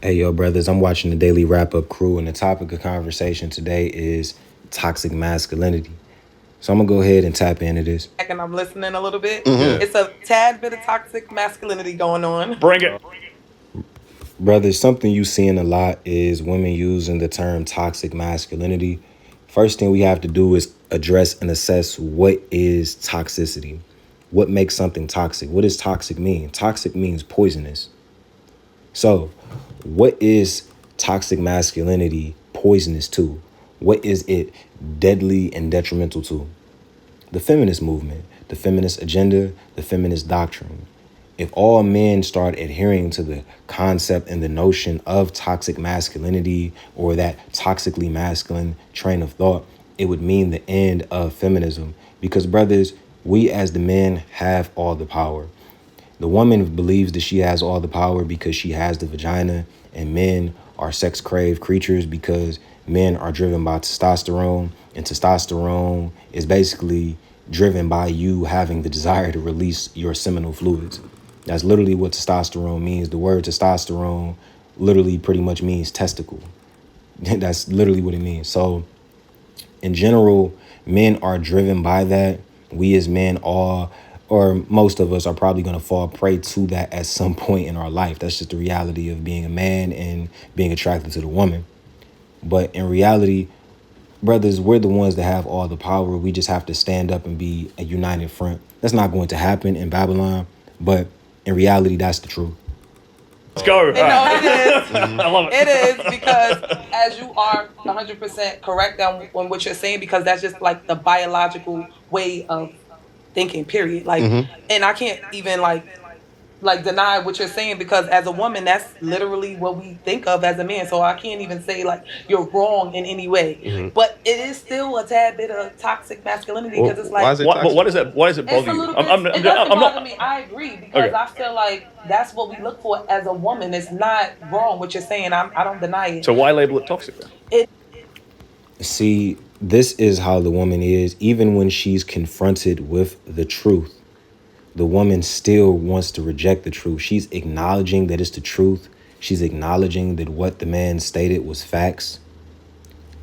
Hey, yo, brothers, I'm watching the Daily Wrap Up Crew, and the topic of conversation today is toxic masculinity. So I'm going to go ahead and tap into this. And I'm listening a little bit. Yeah. It's a tad bit of toxic masculinity going on. Bring it. Brothers, something you seeing a lot is women using the term toxic masculinity. First thing we have to do is address and assess what is toxicity. What makes something toxic? What does toxic mean? Toxic means poisonous. So, what is toxic masculinity poisonous to? What is it deadly and detrimental to? The feminist movement, the feminist agenda, the feminist doctrine. If all men start adhering to the concept and the notion of toxic masculinity or that toxically masculine train of thought, it would mean the end of feminism. Because, brothers, we as the men have all the power. The woman believes that she has all the power because she has the vagina, and men are sex-craved creatures because men are driven by testosterone, and testosterone is basically driven by you having the desire to release your seminal fluids. That's literally what testosterone means. The word testosterone literally pretty much means testicle. That's literally what it means. So in general, men are driven by that. We as men are, or most of us are probably going to fall prey to that at some point in our life. That's just the reality of being a man and being attracted to the woman. But in reality, brothers, we're the ones that have all the power. We just have to stand up and be a united front. That's not going to happen in Babylon, but in reality, that's the truth. Let's go. And no, it is. I love it. It is because as you are 100% correct on what you're saying, because that's just like the biological way of thinking, period. Like, and I can't even like deny what you're saying because as a woman, that's literally what we think of as a man. So I can't even say like you're wrong in any way. But it is still a tad bit of toxic masculinity because it's like Why is it But toxic? what is it? Why does it it's bother a you? little bit. It doesn't I'm bother not. me. I agree because Okay. I feel like that's what we look for as a woman. It's not wrong what you're saying. I don't deny it. So why label it toxic then? See, this is how the woman is. Even when she's confronted with the truth, the woman still wants to reject the truth. She's acknowledging that it's the truth. She's acknowledging that what the man stated was facts.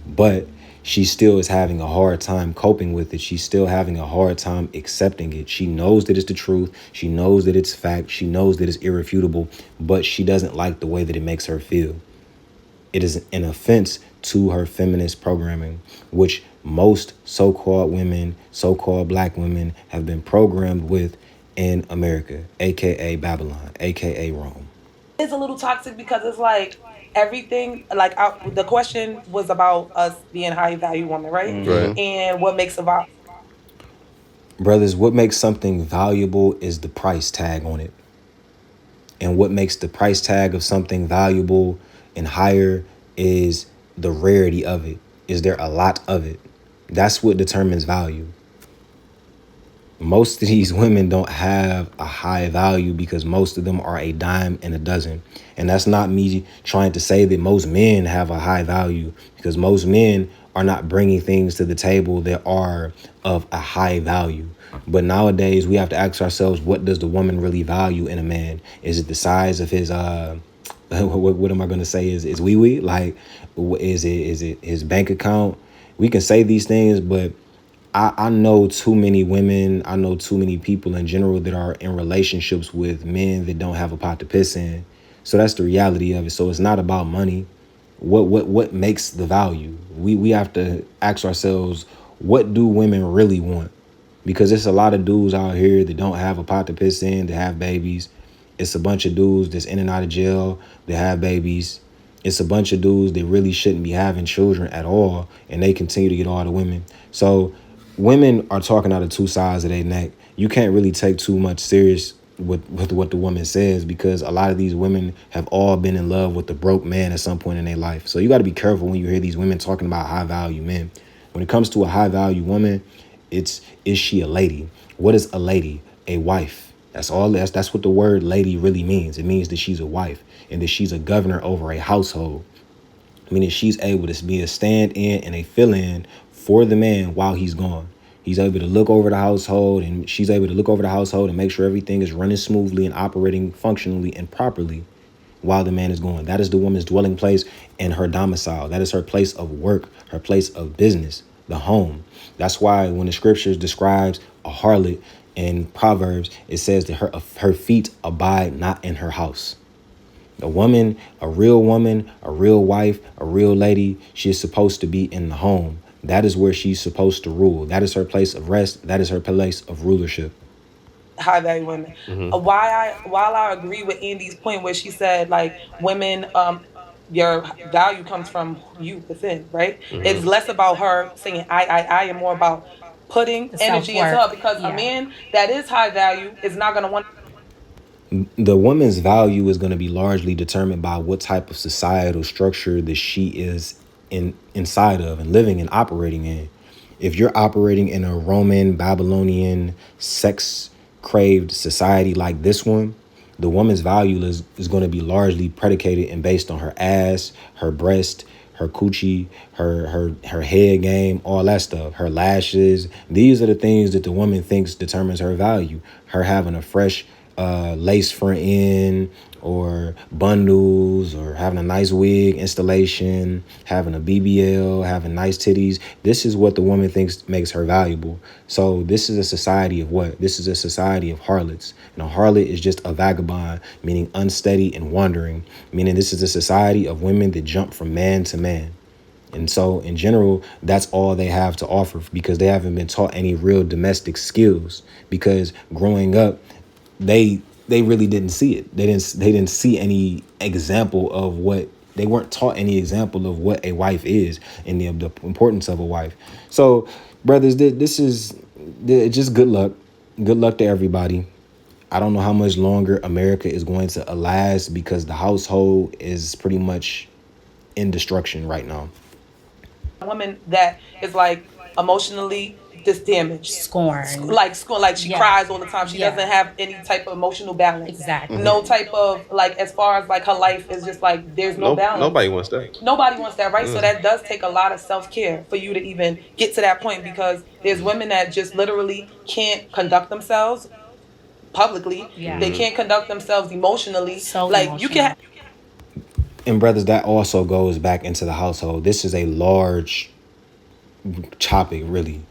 But she still is having a hard time coping with it. She's still having a hard time accepting it. She knows that it's the truth. She knows that it's fact. She knows that it's irrefutable, but she doesn't like the way that it makes her feel. It is an offense to her feminist programming, which most so-called women, so-called black women have been programmed with in America, aka Babylon, aka Rome. It's a little toxic because it's like everything. Like the question was about us being high value women, right? Right. And what makes a Brothers, what makes something valuable is the price tag on it. And what makes the price tag of something valuable and higher is the rarity of it. Is there a lot of it? That's what determines value. Most of these women don't have a high value because most of them are a dime and a dozen. And that's not me trying to say that most men have a high value, because most men are not bringing things to the table that are of a high value. But nowadays we have to ask ourselves, what does the woman really value in a man? Is it the size of his what am I going to say is wee wee? Like, is it his bank account? We can say these things, but I know too many women, I know too many people in general that are in relationships with men that don't have a pot to piss in. So that's the reality of it. So it's not about money. What makes the value? We have to ask ourselves, what do women really want? Because there's a lot of dudes out here that don't have a pot to piss in, that have babies. It's a bunch of dudes that's in and out of jail that have babies. It's a bunch of dudes that really shouldn't be having children at all, and they continue to get all the women. So women are talking out of two sides of their neck. You can't really take too much serious with what the woman says, because a lot of these women have all been in love with the broke man at some point in their life. So you got to be careful when you hear these women talking about high value men. When it comes to a high value woman, is she a lady? What is a lady? A wife. That's all. That's what the word lady really means. It means that she's a wife and that she's a governor over a household. Meaning she's able to be a stand-in and a fill-in for the man while he's gone. He's able to look over the household, and she's able to look over the household and make sure everything is running smoothly and operating functionally and properly while the man is gone. That is the woman's dwelling place and her domicile. That is her place of work, her place of business, the home. That's why when the scriptures describes a harlot in Proverbs, it says that her feet abide not in her house. A woman, a real woman, a real wife, a real lady, she is supposed to be in the home. That is where she's supposed to rule. That is her place of rest. That is her place of rulership. High value women. While I agree with Andy's point where she said like women, your value comes from you within, right? It's less about her saying I and more about putting energy into her because a man that is high value is not gonna want. The woman's value is going to be largely determined by what type of societal structure that she is inside of and living and operating in. If you're operating in a Roman, Babylonian, sex craved society like this one, the woman's value is going to be largely predicated and based on her ass, her breast, her coochie, her head game, all that stuff, her lashes. These are the things that the woman thinks determines her value. Her having a fresh lace front end or bundles or having a nice wig installation, having a BBL, having nice titties. This is what the woman thinks makes her valuable. So this is a society of what? This is a society of harlots. And a harlot is just a vagabond, meaning unsteady and wandering, meaning this is a society of women that jump from man to man. And so in general, that's all they have to offer because they haven't been taught any real domestic skills because growing up, they really didn't see it. They didn't see any example of what they weren't taught any example of what a wife is and the importance of a wife. So, brothers, this is just good luck. Good luck to everybody. I don't know how much longer America is going to last because the household is pretty much in destruction right now. A woman that is like emotionally damaged, Scorned. Like she cries all the time. She doesn't have any type of emotional balance. Exactly. No type of like as far as like her life is just like there's no balance. Nobody wants that. Nobody wants that, right? So that does take a lot of self-care for you to even get to that point because there's women that just literally can't conduct themselves publicly. Yeah. They can't conduct themselves emotionally. So like emotional. you can. And brothers, that also goes back into the household. This is a large topic, really.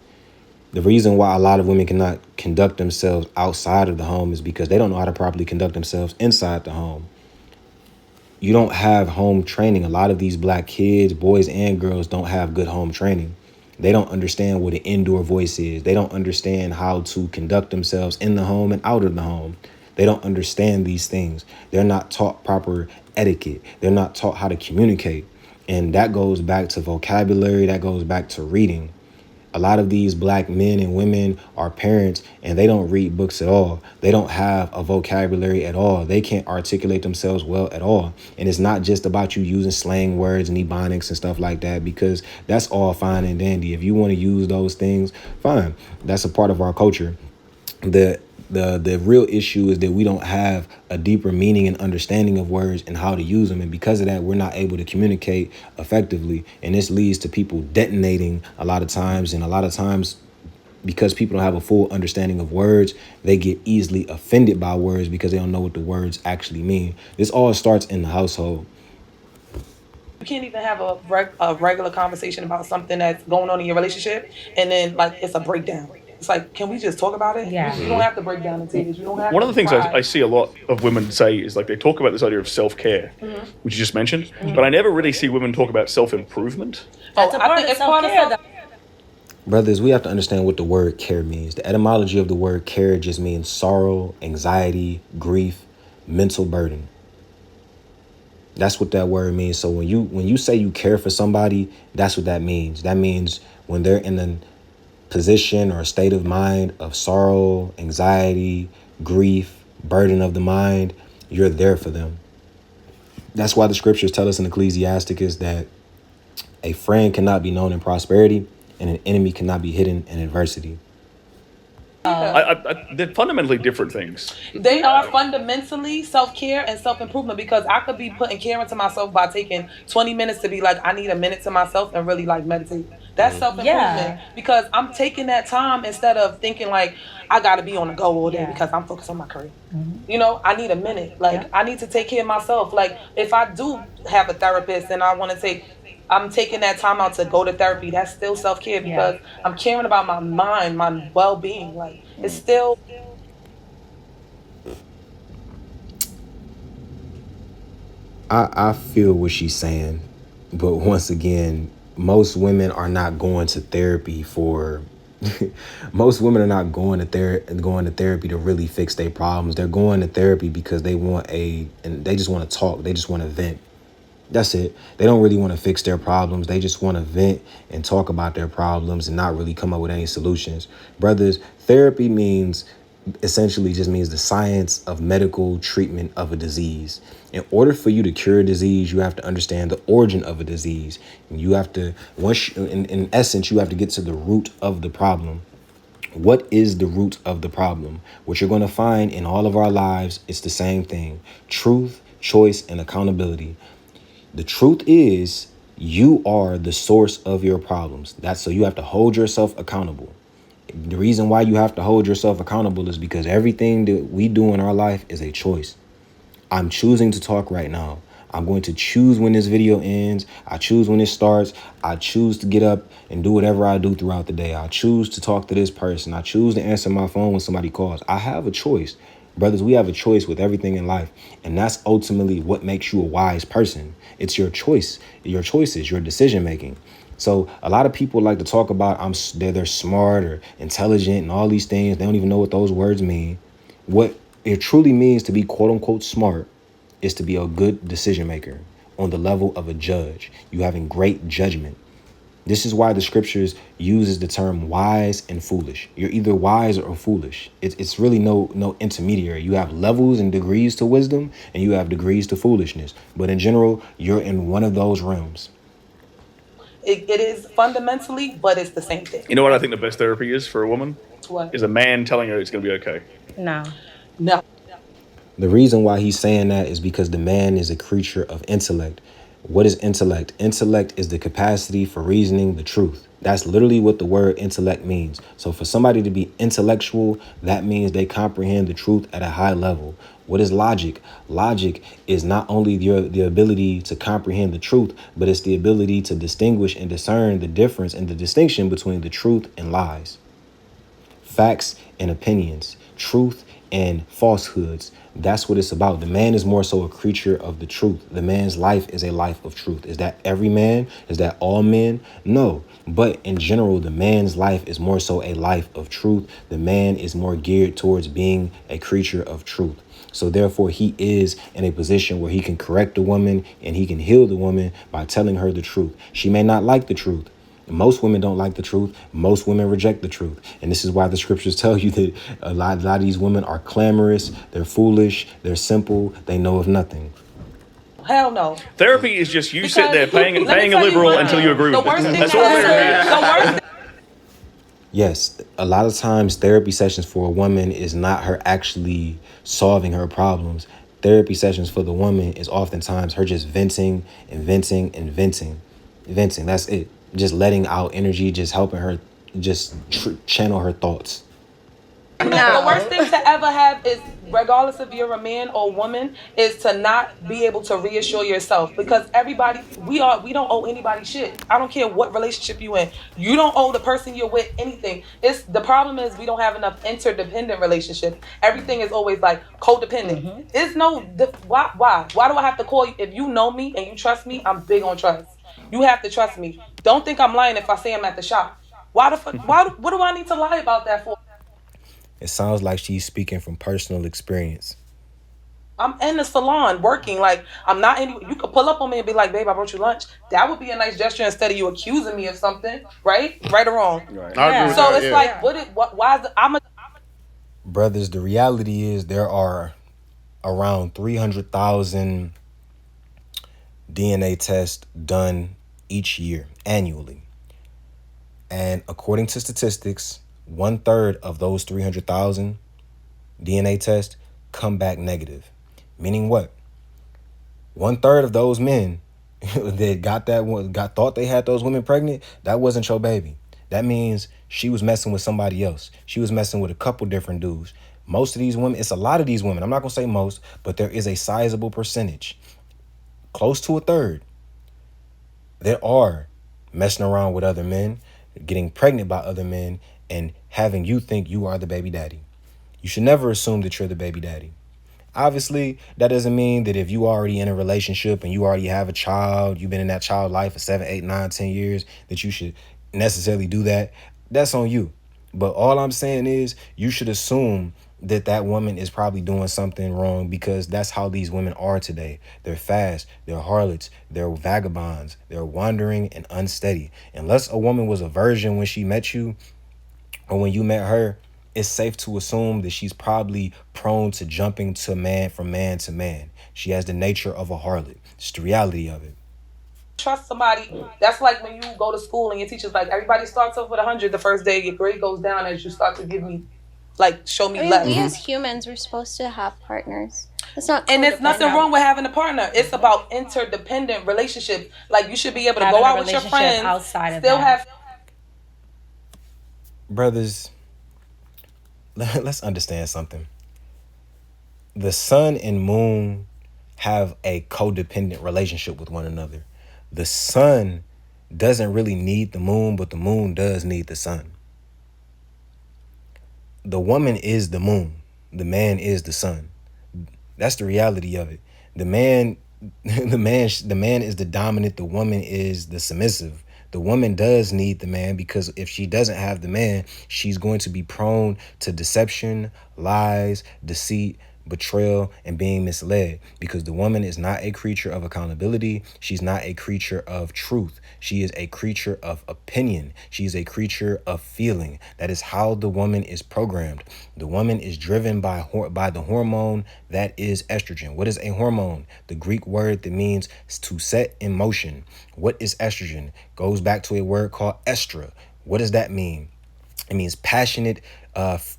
The reason why a lot of women cannot conduct themselves outside of the home is because they don't know how to properly conduct themselves inside the home. You don't have home training. A lot of these black kids, boys and girls, don't have good home training. They don't understand what an indoor voice is. They don't understand how to conduct themselves in the home and out of the home. They don't understand these things. They're not taught proper etiquette. They're not taught how to communicate. And that goes back to vocabulary. That goes back to reading. A lot of these black men and women are parents and they don't read books at all. They don't have a vocabulary at all. They can't articulate themselves well at all. And it's not just about you using slang words and ebonics and stuff like that, because that's all fine and dandy. If you want to use those things, fine. That's a part of our culture. The real issue is that we don't have a deeper meaning and understanding of words and how to use them. And because of that, we're not able to communicate effectively. And this leads to people detonating a lot of times. And a lot of times, because people don't have a full understanding of words, they get easily offended by words because they don't know what the words actually mean. This all starts in the household. You can't even have a regular conversation about something that's going on in your relationship and then like it's a breakdown. It's like, can we just talk about it? Yeah. You don't have to break down the tears. You don't have One to of the things cry. I see a lot of women say is like they talk about this idea of self-care, which you just mentioned, but I never really see women talk about self-improvement. That's a part of it's part of self-care, self- Brothers, we have to understand what the word care means. The etymology of the word care just means sorrow, anxiety, grief, mental burden. That's what that word means. So when you say you care for somebody, that's what that means. That means when they're in a position or a state of mind of sorrow, anxiety, grief, burden of the mind, you're there for them. That's why the scriptures tell us in Ecclesiasticus that a friend cannot be known in prosperity and an enemy cannot be hidden in adversity. They're fundamentally different things. They are fundamentally self care and self improvement, because I could be putting care into myself by taking 20 minutes to be like, I need a minute to myself and really like meditate. That's self improvement, because I'm taking that time instead of thinking like I got to be on the go all day because I'm focused on my career. You know, I need a minute. Like, I need to take care of myself. Like, if I do have a therapist and I want to take, I'm taking that time out to go to therapy. That's still self care, because I'm caring about my mind, my well being. Like, it's still. I feel what she's saying, but once again, most women are not going to therapy for. Most women are not going to therapy to really fix their problems. They're going to therapy because and they just want to talk. They just want to vent. That's it. They don't really want to fix their problems. They just want to vent and talk about their problems and not really come up with any solutions. Brothers, therapy means essentially just means the science of medical treatment of a disease. In order for you to cure a disease, you have to understand the origin of a disease. And you have to, in essence, you have to get to the root of the problem. What is the root of the problem? What you're going to find in all of our lives, it's the same thing: truth, choice, and accountability. The truth is, you are the source of your problems. That's so you have to hold yourself accountable. The reason why you have to hold yourself accountable is because everything that we do in our life is a choice. I'm choosing to talk right now. I'm going to choose when this video ends. I choose when it starts. I choose to get up and do whatever I do throughout the day. I choose to talk to this person. I choose to answer my phone when somebody calls. I have a choice. Brothers, we have a choice with everything in life. And that's ultimately what makes you a wise person. It's your choice, your choices, your decision making. So a lot of people like to talk about they're smart or intelligent and all these things. They don't even know what those words mean. What it truly means to be quote unquote smart is to be a good decision maker on the level of a judge. You having great judgment. This is why the scriptures uses the term wise and foolish. You're either wise or foolish. It's really no intermediary. You have levels and degrees to wisdom, and you have degrees to foolishness. But in general, you're in one of those realms. It is fundamentally, but it's the same thing. You know what I think the best therapy is for a woman? What? Is a man telling her it's going to be okay. No. No. The reason why he's saying that is because the man is a creature of intellect. What is intellect? Intellect is the capacity for reasoning the truth. That's literally what the word intellect means. So for somebody to be intellectual, that means they comprehend the truth at a high level. What is logic? Logic is not only the ability to comprehend the truth, but it's the ability to distinguish and discern the difference and the distinction between the truth and lies, facts and opinions, truth and falsehoods. That's what it's about. The man is more so a creature of the truth. The man's life is a life of truth. Is that every man? Is that all men? No. But in general, the man's life is more so a life of truth. The man is more geared towards being a creature of truth. So therefore, he is in a position where he can correct the woman and he can heal the woman by telling her the truth. She may not like the truth. Most women don't like the truth. Most women reject the truth. And this is why the scriptures tell you that a lot of these women are clamorous, they're foolish, they're simple, they know of nothing. Hell no. Therapy is just you Because sit there paying let me a tell you liberal one until thing. you agree The with worst it. thing That's all therapy is. the worst Yes, a lot of times therapy sessions for a woman is not her actually solving her problems. Therapy sessions for the woman is oftentimes her just venting and venting and venting. Venting, that's it. Just letting out energy, just helping her just channel her thoughts. The worst thing to ever have is, regardless if you're a man or woman, is to not be able to reassure yourself. Because everybody, we don't owe anybody shit. I don't care what relationship you in. You don't owe the person you're with anything. It's the problem is we don't have enough interdependent relationships. Everything is always like codependent. It's no why do I have to call you if you know me and you trust me? I'm big on trust. You have to trust me. Don't think I'm lying if I say I'm at the shop. Why the fuck? What do I need to lie about that for? It sounds like she's speaking from personal experience. I'm in the salon working. Like, I'm not any. You could pull up on me and be like, "Babe, I brought you lunch." That would be a nice gesture instead of you accusing me of something, right? Right or wrong. Right. I agree with So that, it's yeah. like, why is it? Brothers, the reality is there are around 300,000 DNA tests done each year, annually. And according to statistics, 1/3 of those 300,000 DNA tests come back negative. Meaning what? 1/3 of those men that thought they had those women pregnant, that wasn't your baby. That means she was messing with somebody else. She was messing with a couple different dudes. Most of these women, it's a lot of these women. I'm not gonna say most, but there is a sizable percentage, close to a third, that are messing around with other men, getting pregnant by other men, and having you think you are the baby daddy. You should never assume that you're the baby daddy. Obviously, that doesn't mean that if you already in a relationship and you already have a child, you've been in that child life for 7, 8, 9, 10 years, that you should necessarily do that. That's on you. But all I'm saying is you should assume that that woman is probably doing something wrong, because that's how these women are today. They're fast, they're harlots, they're vagabonds, they're wandering and unsteady. Unless a woman was a virgin when she met you, or when you met her, it's safe to assume that she's probably prone to jumping to man from man to man. She has the nature of a harlot. It's the reality of it. Trust somebody. That's like when you go to school and your teacher's like, everybody starts off with 100 the first day. Your grade goes down as you start to give me, like, show me I mean, less. we as humans, we're supposed to have partners. It's not. And there's nothing wrong with having a partner. It's about interdependent relationships. Like, you should be able to Having go a out with your relationship friends, outside of still that. have. Brothers, let's understand something. The sun and moon have a codependent relationship with one another. The sun doesn't really need the moon, but the moon does need the sun. The woman is the moon. The man is the sun. That's the reality of it. The man, the man is the dominant. The woman is the submissive. The woman does need the man, because if she doesn't have the man, she's going to be prone to deception, lies, deceit, betrayal, and being misled, because the woman is not a creature of accountability. She's not a creature of truth. She is a creature of opinion. She is a creature of feeling. That is how the woman is programmed. The woman is driven by the hormone that is estrogen. What is a hormone? The Greek word that means to set in motion. What is estrogen? Goes back to a word called estra. What does that mean? It means passionate,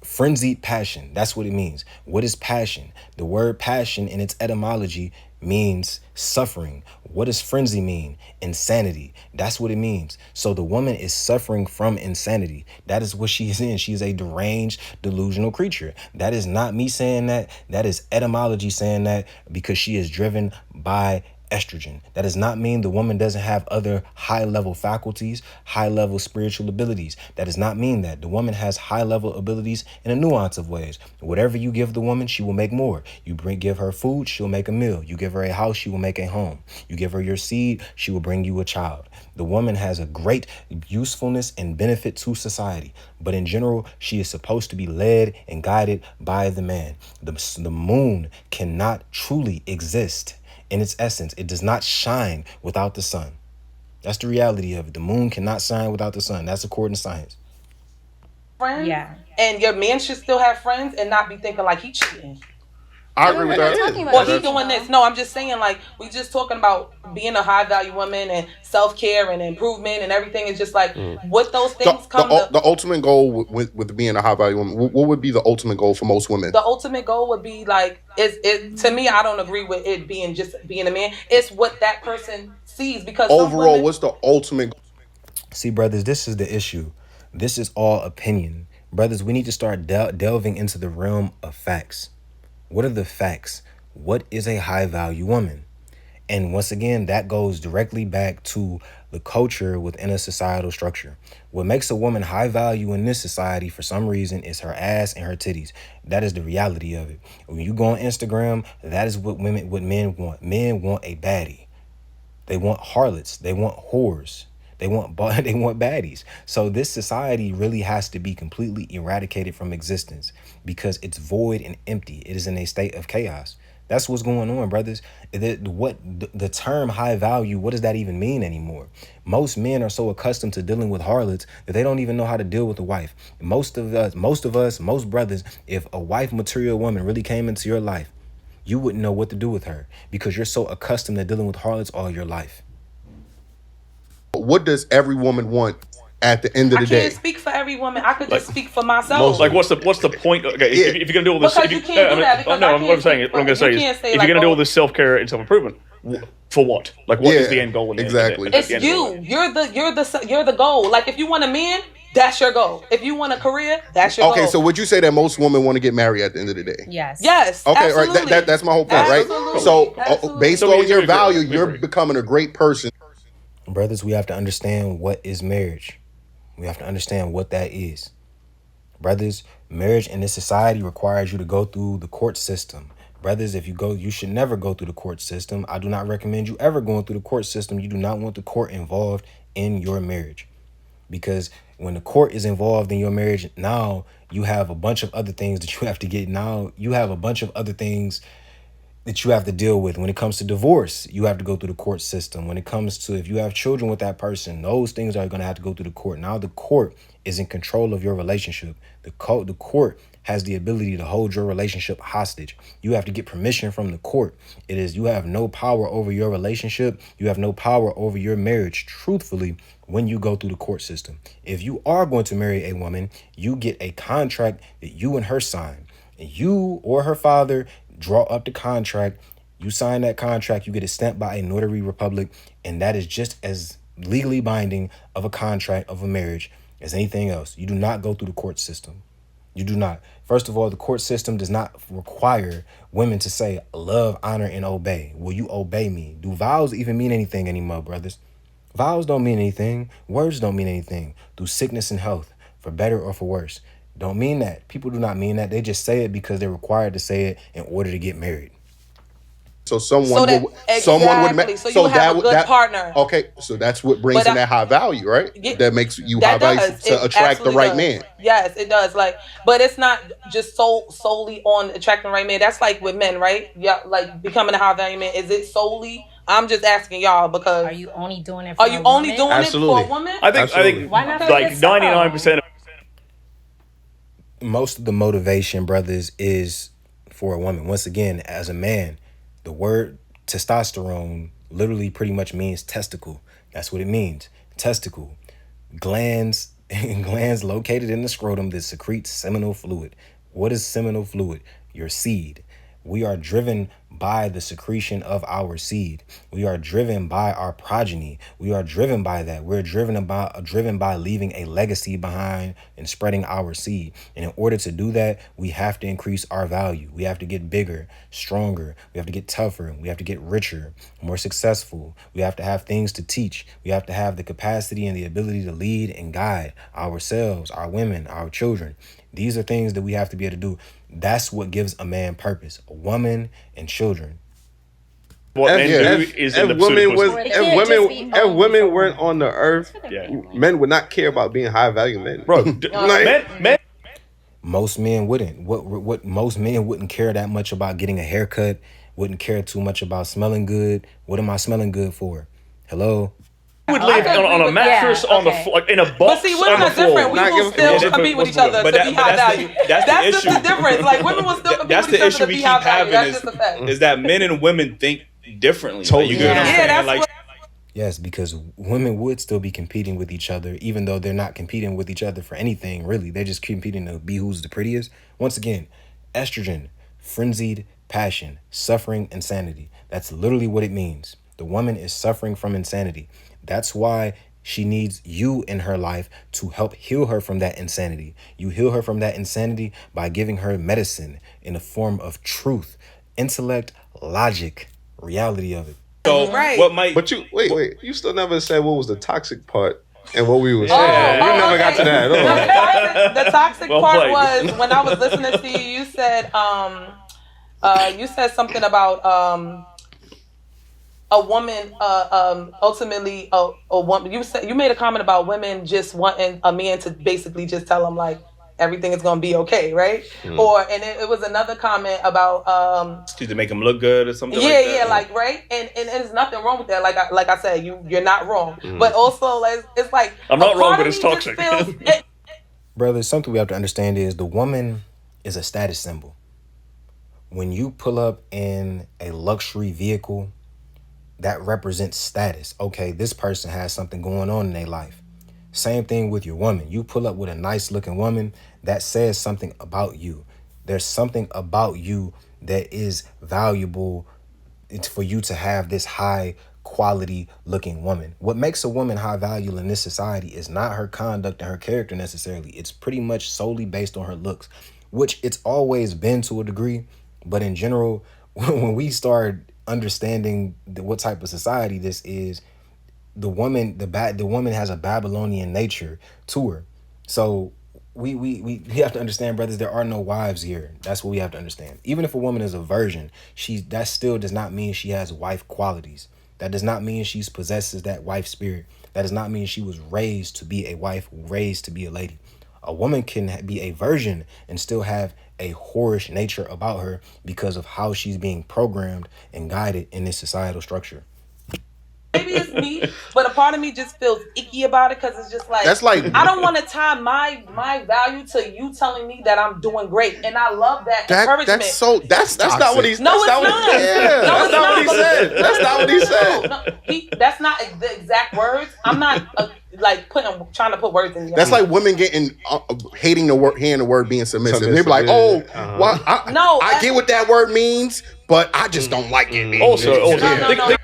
frenzied passion. That's what it means. What is passion? The word passion in its etymology means suffering. What does frenzy mean? Insanity. That's what it means. So the woman is suffering from insanity. That is what she is in. She is a deranged, delusional creature. That is not me saying that. That is etymology saying that, because she is driven by estrogen. That does not mean the woman doesn't have other high level faculties, high level spiritual abilities. That does not mean that. The woman has high level abilities in a nuance of ways. Whatever you give the woman, she will make more. Give her food, she'll make a meal. You give her a house, she will make a home. You give her your seed, she will bring you a child. The woman has a great usefulness and benefit to society, but in general, she is supposed to be led and guided by the man. The moon cannot truly exist in its essence. It does not shine without the sun. That's the reality of it. The moon cannot shine without the sun. That's according to science. Friends, Yeah. and your man should still have friends and not be thinking like he cheating. I I agree mean, with we're not that. talking about Or he cheating, doing though. this. No, I'm just saying, like, we just talking about being a high value woman and self care and improvement and everything. Is just like what those things come to. The ultimate goal with being a high value woman, what would be the ultimate goal for most women? The ultimate goal would be like, is it to me? I don't agree with it being just being a man. It's what that person sees, because some Overall, women, what's the ultimate goal? See, brothers, this is the issue. This is all opinion. Brothers, we need to start delving into the realm of facts. What are the facts? What is a high value woman? And once again, that goes directly back to the culture within a societal structure. What makes a woman high value in this society for some reason is her ass and her titties. That is the reality of it. When you go on Instagram, that is what men want. Men want a baddie. They want harlots. They want whores. They want baddies. So this society really has to be completely eradicated from existence, because it's void and empty. It is in a state of chaos. That's what's going on, brothers. The term high value, what does that even mean anymore? Most men are so accustomed to dealing with harlots that they don't even know how to deal with a wife. Most brothers, if a wife material woman really came into your life, you wouldn't know what to do with her, because you're so accustomed to dealing with harlots all your life. What does every woman want at the end of I the can't day. speak for every woman. I could just speak for myself. Like, what's the point? Okay, Yeah. if you're gonna do all this, Because you can't do that, because I what can't I'm saying, speak what I'm gonna for- say you is, can't say, if like, you're gonna do oh- all this self care and self improvement, for what? Like, what is Yeah, the end goal? exactly. It's you. You're the goal. Like, if you want a man, that's your goal. If you want a career, that's your goal. Okay, so would you say that most women want to get married at the end of the day? Yes. Yes. Okay, absolutely. right. That's my whole point, Absolutely. right? So Absolutely. based So on we your agree. value, We you're agree. becoming a great person. Brothers, we have to understand what is marriage. We have to understand what that is. Brothers, marriage in this society requires you to go through the court system. Brothers, you should never go through the court system. I do not recommend you ever going through the court system. You do not want the court involved in your marriage. Because when the court is involved in your marriage, now you have a bunch of other things that you have to get. Now you have a bunch of other things that you have to deal with. When it comes to divorce, you have to go through the court system. When it comes to if you have children with that person, those things are going to have to go through the court. Now the court is in control of your relationship. The court has the ability to hold your relationship hostage. You have to get permission from the court. You have no power over your relationship. You have no power over your marriage, truthfully, when you go through the court system. If you are going to marry a woman, you get a contract that you and her sign. And you or her father draw up the contract. You sign that contract. You get it stamped by a notary republic. And that is just as legally binding of a contract of a marriage as anything else. You do not go through the court system. You do not. First of all, the court system does not require women to say love, honor, and obey. Will you obey me? Do vows even mean anything anymore, brothers? Vows don't mean anything. Words don't mean anything. Through sickness and health, for better or for worse. Don't mean that. People do not mean that. They just say it because they're required to say it in order to get married. So someone would exactly. So you have a good partner. Okay, so that's what brings in that high value, right? That makes you high that value does. to It attract the absolutely right does. man. Yes, it does. Like, but it's not just solely on attracting the right man. That's like with men, right? Yeah, like becoming a high value man. Is it solely? I'm just asking y'all because Are you only doing it for are you only doing Absolutely. it for a woman? I think Absolutely. Why not for like yourself? 99% of Most of the motivation, brothers, is for a woman. Once again, as a man, the word testosterone literally pretty much means testicle. That's what it means. Testicle. Glands located in the scrotum that secretes seminal fluid. What is seminal fluid? Your seed. We are driven by the secretion of our seed. We are driven by our progeny. We are driven by that. We're driven by leaving a legacy behind and spreading our seed. And in order to do that, we have to increase our value. We have to get bigger, stronger. We have to get tougher. We have to get richer, more successful. We have to have things to teach. We have to have the capacity and the ability to lead and guide ourselves, our women, our children. These are things that we have to be able to do. That's what gives a man purpose. A woman and children. what men do is in the pursuit of pussy. If women weren't on the earth, Yeah. men would not care about being high value men. Bro, Like- men Most men wouldn't. What most men wouldn't care that much about getting a haircut, wouldn't care too much about smelling good. What am I smelling good for? Hello? would live I agree on a with mattress that. on the Okay. floor, like in a But box see, on women the are different. floor. We Not will giving- still Yeah, compete with each but other but to that- be but high that's the- value. that's the just issue. the difference. Like, women will still compete That's with the each other issue to we be keep high value. having That's just a fact. is that men and women think differently. Totally. Like, you get what I'm Yeah. saying? Yeah, that's Like, what. Yes, because women would still be competing with each other, even though they're not competing with each other for anything, really. They're just competing to be who's the prettiest. Once again, estrogen, frenzied passion, suffering, insanity. That's literally what it means. The woman is suffering from insanity. That's why she needs you in her life to help heal her from that insanity. You heal her from that insanity by giving her medicine in the form of truth, intellect, logic, reality of it. so Right. what might But you wait. You still never said what was the toxic part and what we was Oh, saying. You never got to that okay. at all. The toxic Well part played. was when I was listening to you. You said something about a woman. Ultimately, a woman. You made a comment about women just wanting a man to basically just tell them like everything is gonna be okay, right? And it was another comment about to make them look good or something yeah, like that? yeah, like right, and there's nothing wrong with that. Like I said, you're not wrong, but also like it's like I'm not a wrong, part but of it's me just toxic. feels- Brother, something we have to understand is the woman is a status symbol. When you pull up in a luxury vehicle, that represents status. Okay, this person has something going on in their life. Same thing with your woman. You pull up with a nice looking woman, that says something about you. There's something about you that is valuable. It's for you to have this high quality looking woman. What makes a woman high value in this society is not her conduct and her character necessarily. It's pretty much solely based on her looks, which it's always been to a degree. But in general, when we start understanding what type of society this is, the woman has a Babylonian nature to her. So we have to understand, brothers, there are no wives here. That's what we have to understand. Even if a woman is a virgin, that still does not mean she has wife qualities. That does not mean she possesses that wife spirit. That does not mean she was raised to be a wife, raised to be a lady. A woman can be a virgin and still have a whorish nature about her because of how she's being programmed and guided in this societal structure. Maybe it's me, but a part of me just feels icky about it because it's just like, That's like I don't want to tie my value to you telling me that I'm doing great, and I love that encouragement. That's That's toxic. not what he's. No, it's that's not. What, yeah, No, that's it's not what he not. said. That's not what he said. No, that's not the exact words. I'm not like trying to put words in. That's like women getting hating the word, hearing the word being submissive. They're like, "Oh, well, I get what that word means, but I just don't like it." Man. Also, No.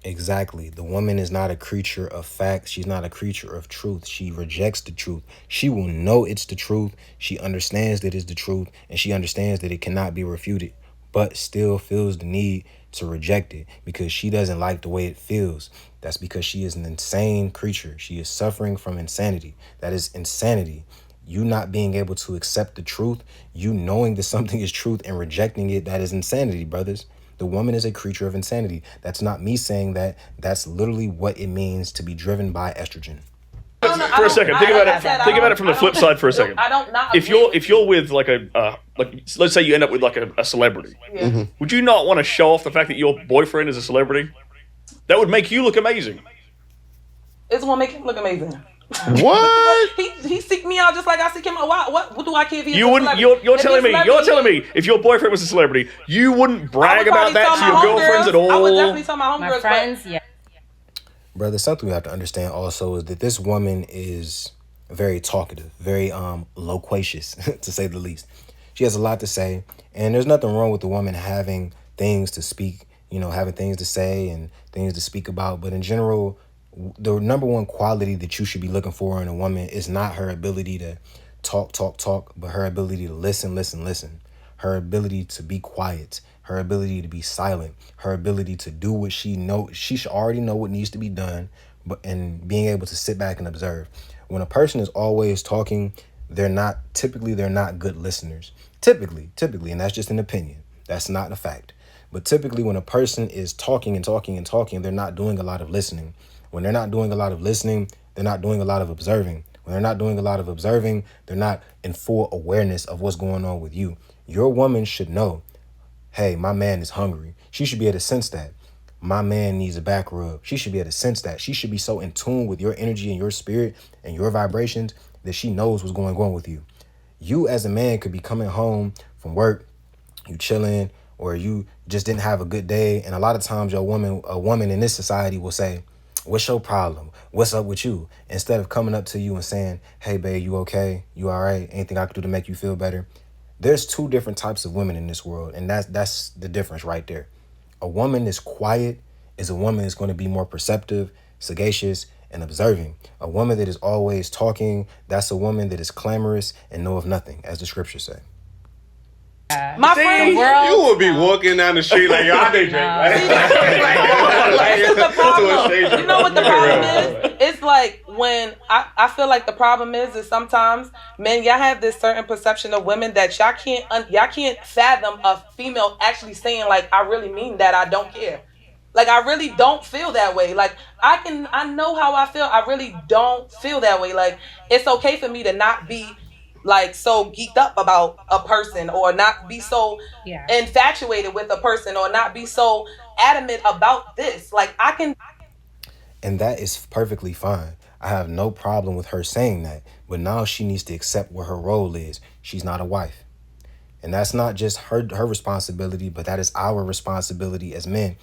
Exactly. The woman is not a creature of facts. She's not a creature of truth. She rejects the truth. She will know it's the truth. She understands that it's the truth, and she understands that it cannot be refuted, but still feels the need to reject it because she doesn't like the way it feels. That's because she is an insane creature. She is suffering from insanity. That is insanity. You not being able to accept the truth, you knowing that something is truth and rejecting it, that is insanity, brothers. The woman is a creature of insanity. That's not me saying that. That's literally what it means to be driven by estrogen. For a second, think about it from the flip side for a second. I don't not. If you're with like let's say you end up with like a celebrity, would you not want to show off the fact that your boyfriend is a celebrity? That would make you look amazing. It's gonna make him look amazing. What? He seek me out just like I seek him out. What do I care if he's You wouldn't. You're telling me if your boyfriend was a celebrity, you wouldn't brag about that to your girlfriends at all. I would definitely tell my homegirls. My friends, yeah. Brother, something we have to understand also is that this woman is very talkative, very loquacious, to say the least. She has a lot to say, and there's nothing wrong with the woman having things to speak, having things to say and things to speak about. But in general, the number one quality that you should be looking for in a woman is not her ability to talk, but her ability to listen. Her ability to be quiet, her ability to be silent, her ability to do what she knows. She should already know what needs to be done, and being able to sit back and observe. When a person is always talking, they're not good listeners. Typically, and that's just an opinion. That's not a fact. But typically when a person is talking, they're not doing a lot of listening. When they're not doing a lot of listening, they're not doing a lot of observing. When they're not doing a lot of observing, they're not in full awareness of what's going on with you. Your woman should know, hey, my man is hungry. She should be able to sense that. My man needs a back rub. She should be able to sense that. She should be so in tune with your energy and your spirit and your vibrations that she knows what's going on with you. You as a man could be coming home from work, you chilling, or you just didn't have a good day. And a lot of times a woman in this society will say, what's your problem? What's up with you? Instead of coming up to you and saying, hey, babe, you okay? You all right? Anything I could do to make you feel better? There's two different types of women in this world, and that's the difference right there. A woman that's quiet is a woman that's going to be more perceptive, sagacious, and observing. A woman that is always talking, that's a woman that is clamorous and know of nothing, as the scriptures say. My friend, You would be walking down the street like, yo, I did drink, right? This is the problem. You know what the problem is? It's like when I feel like the problem is sometimes men, y'all have this certain perception of women that y'all can't fathom a female actually saying like, I really mean that, I don't care. Like, I really don't feel that way. Like, I know how I feel. I really don't feel that way. Like, it's okay for me to not be like so geeked up about a person, or not be so infatuated with a person, or not be so adamant about this. Like, I can. And that is perfectly fine. I have no problem with her saying that. But now she needs to accept what her role is. She's not a wife. And that's not just her responsibility, but that is our responsibility as men.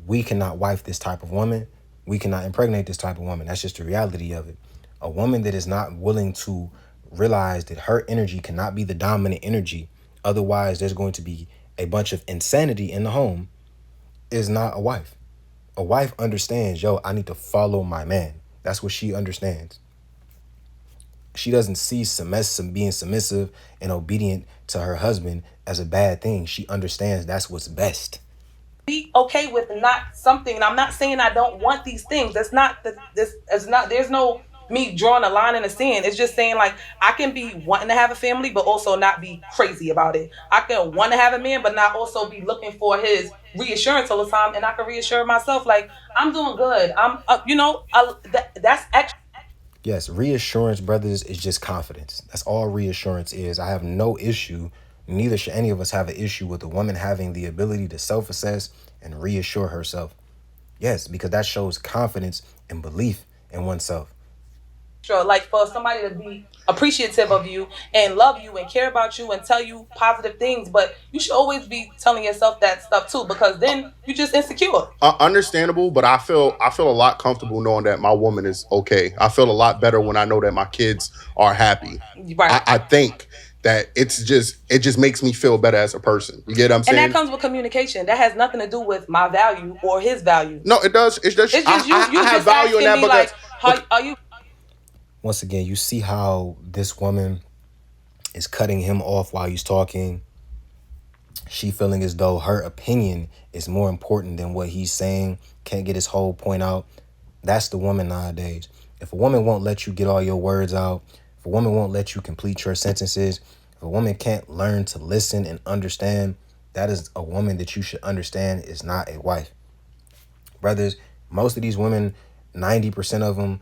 We cannot wife this type of woman. We cannot impregnate this type of woman. That's just the reality of it. A woman that is not willing to realize that her energy cannot be the dominant energy, otherwise there's going to be a bunch of insanity in the home, is not a wife. A wife understands, yo, I need to follow my man. That's what she understands. She doesn't see being submissive and obedient to her husband as a bad thing. She understands that's what's best. Be okay with not something, and I'm not saying I don't want these things. That's not this is not, there's no me drawing a line in the sand. It's just saying, like, I can be wanting to have a family but also not be crazy about it. I can want to have a man but not also be looking for his reassurance all the time, and I can reassure myself like I'm doing good. I'm that's actually. Yes, reassurance, brothers, is just confidence. That's all reassurance is. I have no issue, neither should any of us have an issue with a woman having the ability to self-assess and reassure herself. Yes, because that shows confidence and belief in oneself. Like, for somebody to be appreciative of you and love you and care about you and tell you positive things, but you should always be telling yourself that stuff too, because then you're just insecure. Understandable, but I feel a lot comfortable knowing that my woman is okay. I feel a lot better when I know that my kids are happy. Right. I think that it just makes me feel better as a person. You get what I'm saying? And that comes with communication. That has nothing to do with my value or his value. No, it does. It's just I have value in that because, like, how are you? Once again, you see how this woman is cutting him off while he's talking. She feeling as though her opinion is more important than what he's saying. Can't get his whole point out. That's the woman nowadays. If a woman won't let you get all your words out, if a woman won't let you complete your sentences, if a woman can't learn to listen and understand, that is a woman that you should understand is not a wife. Brothers, most of these women, 90% of them,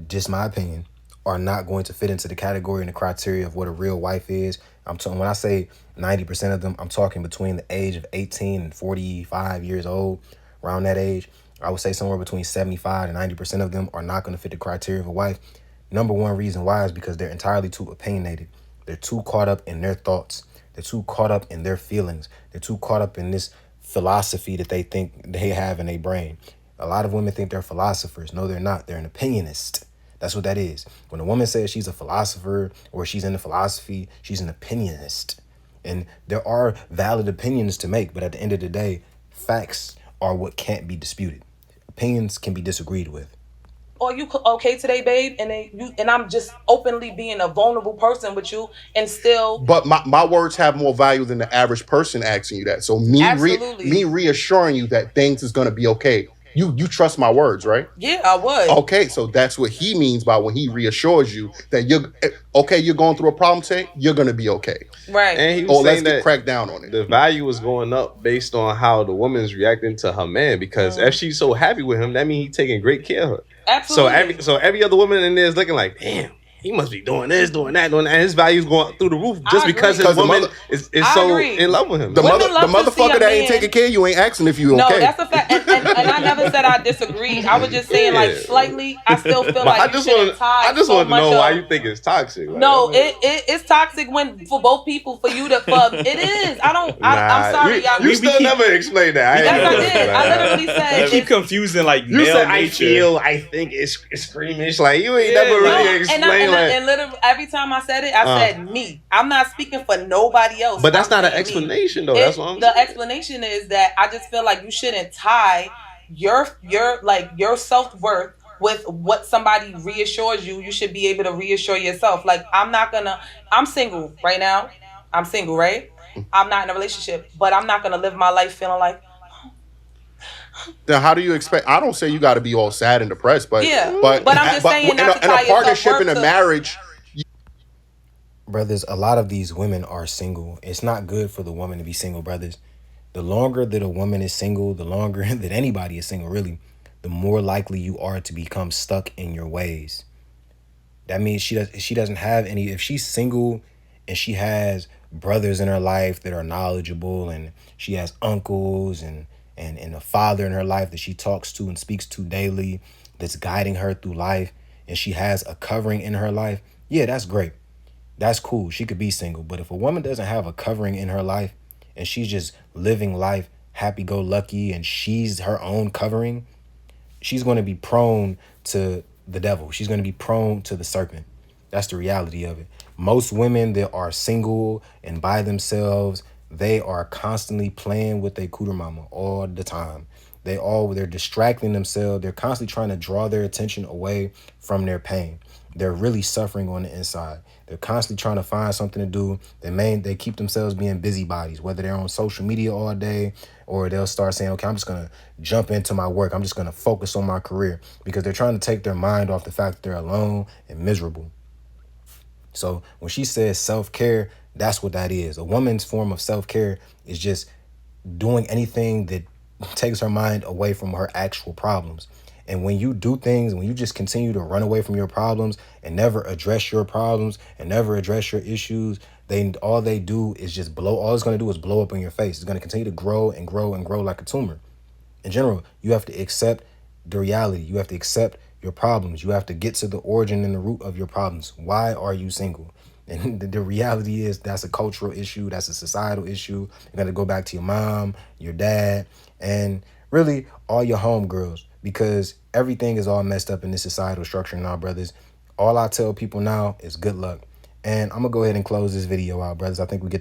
just my opinion, are not going to fit into the category and the criteria of what a real wife is. I'm talking, when I say 90% of them, I'm talking between the age of 18 and 45 years old, around that age. I would say somewhere between 75 and 90% of them are not going to fit the criteria of a wife. Number one reason why is because they're entirely too opinionated. They're too caught up in their thoughts. They're too caught up in their feelings. They're too caught up in this philosophy that they think they have in their brain. A lot of women think they're philosophers. No, they're not. They're an opinionist. That's what that is. When a woman says she's a philosopher or she's into philosophy, she's an opinionist. And there are valid opinions to make, but at the end of the day, facts are what can't be disputed. Opinions can be disagreed with. Are you okay today, babe? And I'm just openly being a vulnerable person with you, and still. But my words have more value than the average person asking you that. So me reassuring you that things is gonna be okay. You trust my words, right? Yeah, I would. Okay, so that's what he means by when he reassures you that you're going through a problem today, you're gonna be okay. Right. And he was saying let's crack down on it. The value is going up based on how the woman's reacting to her man, because if she's so happy with him, that means he's taking great care of her. Absolutely. So every other woman in there is looking like, damn, he must be doing this, doing that, doing that. And his value's going through the roof just because his woman is so in love with him. The motherfucker that ain't taking care of you ain't asking if you okay. No, that's a fact. And I never said I disagreed. I was just saying, like, slightly, I still feel like I just want to know why you think it's toxic. Like, no, it's toxic when for both people, for you to it is. I'm sorry, y'all. You still never explained that. Yes, I did. I literally said. You keep confusing like you male nature. I think it's squeamish. Like you ain't never really explained. And literally every time I said it, I said me. I'm not speaking for nobody else. But that's not an explanation, though. That's what I'm saying. The explanation is that I just feel like you shouldn't tie your self-worth with what somebody reassures you. You should be able to reassure yourself. Like, I'm single right now. I'm single, right? I'm not in a relationship, but I'm not gonna live my life feeling like. Then how do you expect? I don't say you got to be all sad and depressed, but I'm just saying in a partnership, in a marriage. Brothers, a lot of these women are single. It's not good for the woman to be single, brothers. The longer that a woman is single, the longer that anybody is single, really, the more likely you are to become stuck in your ways. That means she doesn't have any. If she's single and she has brothers in her life that are knowledgeable, and she has uncles and a father in her life that she talks to and speaks to daily, that's guiding her through life, and she has a covering in her life, yeah, that's great. That's cool. She could be single. But if a woman doesn't have a covering in her life and she's just living life happy-go-lucky and she's her own covering, she's going to be prone to the devil. She's going to be prone to the serpent. That's the reality of it. Most women that are single and by themselves, they are constantly playing with their cooter mama all the time. They're distracting themselves. They're constantly trying to draw their attention away from their pain. They're really suffering on the inside. They're constantly trying to find something to do. They keep themselves being busybodies, whether they're on social media all day or they'll start saying, okay, I'm just going to jump into my work. I'm just going to focus on my career, because they're trying to take their mind off the fact that they're alone and miserable. So when she says self-care, that's what that is. A woman's form of self-care is just doing anything that takes her mind away from her actual problems. And when you do things, when you just continue to run away from your problems and never address your problems and never address your issues, all they do is just blow. All it's going to do is blow up in your face. It's going to continue to grow and grow and grow like a tumor. In general, you have to accept the reality. You have to accept your problems. You have to get to the origin and the root of your problems. Why are you single? And the reality is that's a cultural issue. That's a societal issue. You got to go back to your mom, your dad, and really all your homegirls, because everything is all messed up in this societal structure now, brothers. All I tell people now is good luck. And I'm going to go ahead and close this video out, brothers. I think we get the